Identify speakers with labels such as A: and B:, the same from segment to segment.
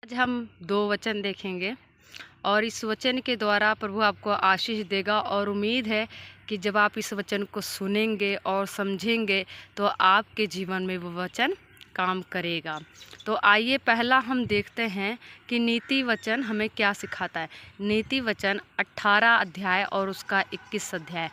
A: आज हम दो वचन देखेंगे और इस वचन के द्वारा प्रभु आपको आशीष देगा और उम्मीद है कि जब आप इस वचन को सुनेंगे और समझेंगे तो आपके जीवन में वो वचन काम करेगा। तो आइए पहला हम देखते हैं कि नीति वचन हमें क्या सिखाता है। नीति वचन 18 अध्याय और उसका 21 अध्याय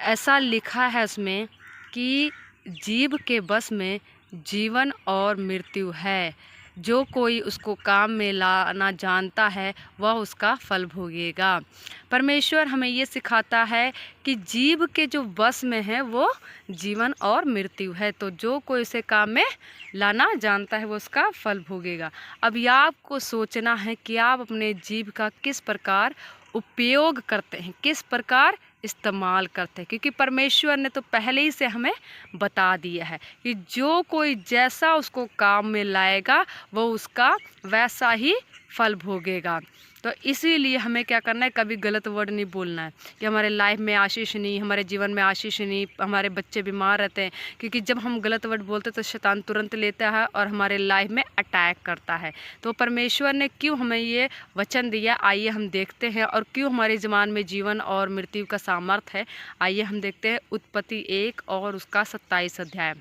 A: ऐसा लिखा है उसमें कि जीभ के बस में जीवन और मृत्यु है, जो कोई उसको काम में लाना जानता है वह उसका फल भोगेगा। परमेश्वर हमें ये सिखाता है कि जीभ के जो बस में है वो जीवन और मृत्यु है, तो जो कोई उसे काम में लाना जानता है वो उसका फल भोगेगा। अब यह आपको सोचना है कि आप अपने जीभ का किस प्रकार उपयोग करते हैं, किस प्रकार इस्तेमाल करते हैं, क्योंकि परमेश्वर ने तो पहले ही से हमें बता दिया है कि जो कोई जैसा उसको काम में लाएगा वो उसका वैसा ही फल भोगेगा। तो इसीलिए हमें क्या करना है, कभी गलत वर्ड नहीं बोलना है कि हमारे लाइफ में आशीष नहीं, हमारे जीवन में आशीष नहीं, हमारे बच्चे बीमार रहते हैं, क्योंकि जब हम गलत वर्ड बोलते हैं तो शैतान तुरंत लेता है और हमारे लाइफ में अटैक करता है। तो परमेश्वर ने क्यों हमें ये वचन दिया, आइए हम देखते हैं, और क्यों हमारे ज़बान में जीवन और मृत्यु का सामर्थ्य है, आइए हम देखते हैं। उत्पत्ति 1 और उसका 27 अध्याय।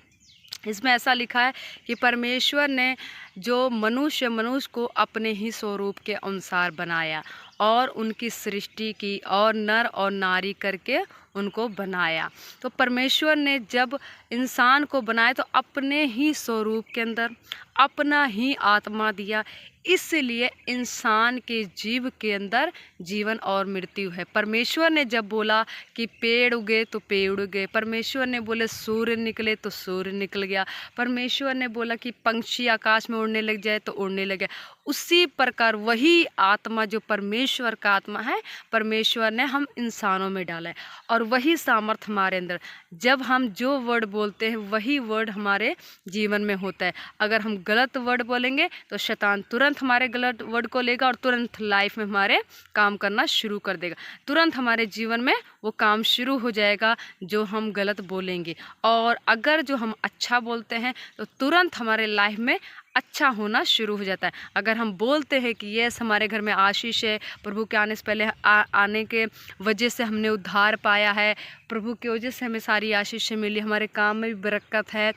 A: इसमें ऐसा लिखा है कि परमेश्वर ने जो मनुष्य को अपने ही स्वरूप के अनुसार बनाया और उनकी सृष्टि की और नर और नारी करके उनको बनाया। तो परमेश्वर ने जब इंसान को बनाया तो अपने ही स्वरूप के अंदर अपना ही आत्मा दिया, इसलिए इंसान के जीव के अंदर जीवन और मृत्यु है। परमेश्वर ने जब बोला कि पेड़ उगे तो पेड़ उगे, परमेश्वर ने बोले सूर्य निकले तो सूर्य निकल गया, परमेश्वर ने बोला कि पंछी आकाश में उड़ने लग जाए तो उड़ने लगे। उसी प्रकार वही आत्मा जो परमेश्वर का आत्मा है, परमेश्वर ने हम इंसानों में डाला है, और वही सामर्थ हमारे अंदर, जब हम जो वर्ड बोलते हैं वही वर्ड हमारे जीवन में होता है। अगर हम गलत वर्ड बोलेंगे तो शैतान तुरंत हमारे गलत वर्ड को लेगा और तुरंत लाइफ में हमारे काम करना शुरू कर देगा, तुरंत हमारे जीवन में वो काम शुरू हो जाएगा जो हम गलत बोलेंगे। और अगर जो हम अच्छा बोलते हैं तो तुरंत हमारे लाइफ में अच्छा होना शुरू हो जाता है। अगर हम बोलते हैं कि यस हमारे घर में आशीष है, प्रभु के आने से पहले आने के वजह से हमने उद्धार पाया है, प्रभु की वजह से हमें सारी आशीष मिली, हमारे काम में भी बरकत है,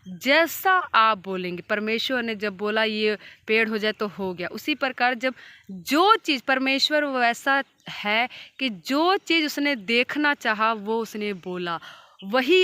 A: जैसा आप बोलेंगे, परमेश्वर ने जब बोला ये पेड़ हो जाए तो हो गया। उसी प्रकार जब जो चीज़ परमेश्वर वैसा है कि जो चीज़ उसने देखना चाहा वो उसने बोला, वही